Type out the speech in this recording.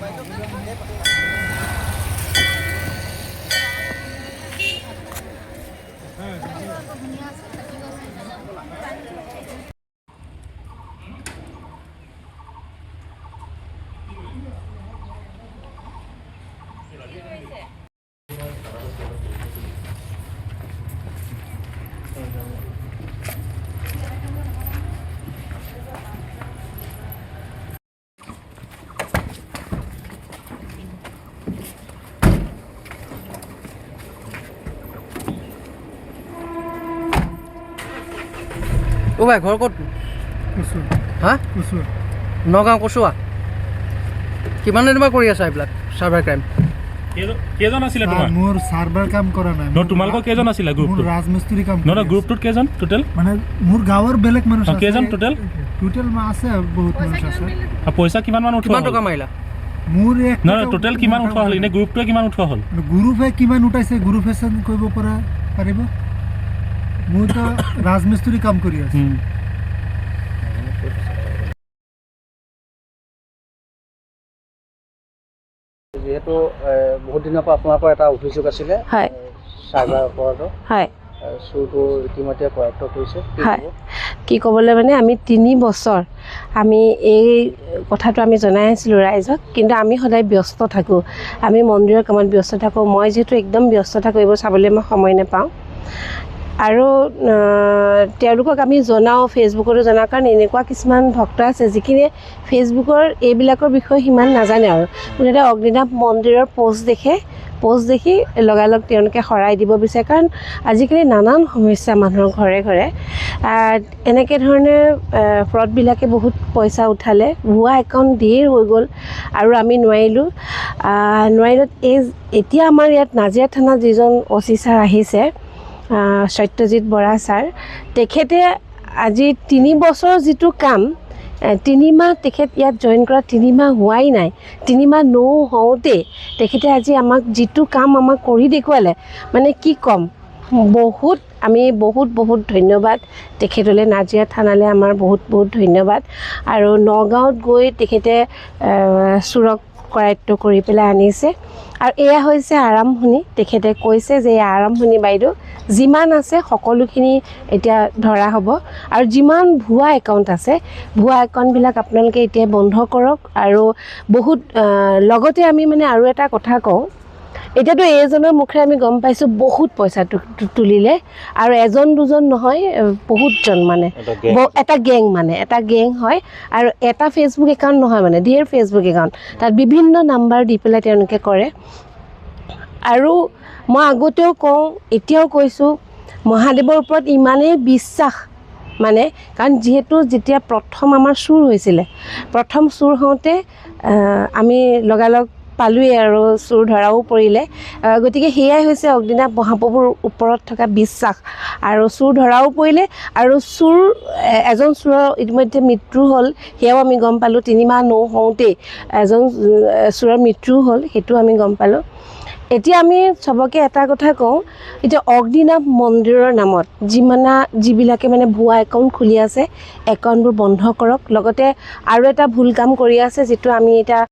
ও ভাই ঘৰ ক'ত? হা নগাঁও কচুৱা। কিমান দিনৰ পৰা কৰি আছা এইবিলাক চাইবাৰ ক্ৰাইম? কেজন আছিলে তোমাৰ? মোৰ সাৰ্ভাৰ কাম কৰা নাই। তোমালোকৰ কেজন আছিলে গ্ৰুপটোত? ৰাজমিস্ত্ৰী কাম। গ্ৰুপটোত কেজন টোটেল? মানে মোৰ গাঁৱৰ বেলেগ মানুহ আছে। কেজন টোটেল? টোটেল আছে বহুত মানুহ আছে। পইচা কিমান মান উঠোৱা? কিমান টকা মাৰিলা? মোৰ এক টোটেল কিমান উঠোৱা হ'ল? এনে গ্ৰুপটোৱে কিমান উঠোৱা হ'ল? গ্ৰুপে কিমান উঠাইছে গ্ৰুপে চেন কৰিব পাৰিব। মই তো ৰাজমিস্ত্ৰী কাম কৰি আছো। যিহেতু বহুত দিনৰ পৰা আপোনালোকৰ এটা অভিযোগ আছিলে চাইবাৰ অপৰাধৰ, চুৰটো ইতিমধ্যে কৰায়ত্ব কৰিছে, কি ক'বলৈ মানে আমি 3 বছৰ আমি এই কথাটো আমি জনাই আছিলোঁ ৰাইজক, কিন্তু আমি সদায় ব্যস্ত থাকোঁ, আমি মন্দিৰৰ কামত ব্যস্ত থাকোঁ। মই যিহেতু একদম ব্যস্ত থাকোঁ, এইবোৰ চাবলৈ মই সময় নাপাওঁ। আৰু তেওঁলোকক আমি জনাওঁ, ফেচবুকতো জনাওঁ, কাৰণ এনেকুৱা কিছুমান ভক্ত আছে যিখিনিয়ে ফেচবুকৰ এইবিলাকৰ বিষয়ে সিমান নাজানে। আৰু মুঠতে অগ্নিনাভ মন্দিৰৰ পোষ্ট দেখি লগালগ তেওঁলোকে শৰাই দিব বিচাৰে, কাৰণ আজিকালি নানান সমস্যা মানুহৰ ঘৰে ঘৰে। এনেকৈ ধৰণে ফ্ৰডবিলাকে বহুত পইচা উঠালে, ভুৱা একাউণ্ট ধেৰ হৈ গ'ল আৰু আমি নোৱাৰিলোঁ। এতিয়া আমাৰ ইয়াত নাজিৰা থানাত যিজন অচি ছাৰ আহিছে, সত্যজিৎ বৰা ছাৰ, তেখেতে আজি 3 বছৰ যিটো কাম, 3 মাহ তেখেত ইয়াত জইন কৰা 3 মাহ হোৱাই নাই, 3 মাহ হওঁতে তেখেতে আজি আমাক যিটো কাম আমাক কৰি দেখুৱালে, মানে কি ক'ম, আমি বহুত ধন্যবাদ তেখেতলৈ, নাজিৰা থানালৈ আমাৰ বহুত ধন্যবাদ। আৰু নগাঁৱত গৈ তেখেতে চুৰক কৰায়ত্ব কৰি পেলাই আনিছে। আৰু এয়া হৈছে আৰম্ভণি। তেখেতে কৈছে যে এই আৰম্ভণি বাইদেউ, যিমান আছে সকলোখিনি এতিয়া ধৰা হ'ব। আৰু যিমান ভুৱা একাউণ্ট আছে, ভুৱা একাউণ্টবিলাক আপোনালোকে এতিয়া বন্ধ কৰক। আৰু লগতে আমি মানে আৰু এটা কথা কওঁ, এতিয়াতো এইজনৰ মুখেৰে আমি গম পাইছোঁ বহুত পইচা তুলিলে, আৰু এজন দুজন নহয়, বহুতজন, মানে এটা গেং হয়। আৰু এটা ফেচবুক একাউণ্ট নহয়, মানে ধেৰ ফেচবুক একাউণ্ট, তাত বিভিন্ন নাম্বাৰ দি পেলাই তেওঁলোকে কৰে। আৰু মই আগতেও কওঁ, এতিয়াও কৈছোঁ, মহাদেৱৰ ওপৰত ইমানেই বিশ্বাস, মানে কাৰণ যেতিয়া প্ৰথম আমাৰ চুৰ হৈছিলে, প্ৰথম চুৰ হওঁতে আমি লগালগ পালোঁৱেই আৰু চুৰ ধৰাও পৰিলে। গতিকে সেয়াই হৈছে অগ্নিনাভ মহাপ্ৰভুৰ ওপৰত থকা বিশ্বাস। আৰু চুৰ ধৰাও পৰিলে, আৰু এজন চোৰৰ ইতিমধ্যে মৃত্যু হ'ল, সেয়াও আমি গম পালোঁ। 3 মাহ হওঁতেই এজন চোৰৰ মৃত্যু হ'ল, সেইটো আমি গম পালোঁ। এতিয়া আমি চবকে এটা কথা কওঁ, এতিয়া অগ্নিনাভ মন্দিৰৰ নামত যিবিলাকে মানে ভুৱা একাউণ্ট খুলি আছে, একাউণ্টবোৰ বন্ধ কৰক। লগতে আৰু এটা ভুল কাম কৰি আছে, যিটো আমি এতিয়া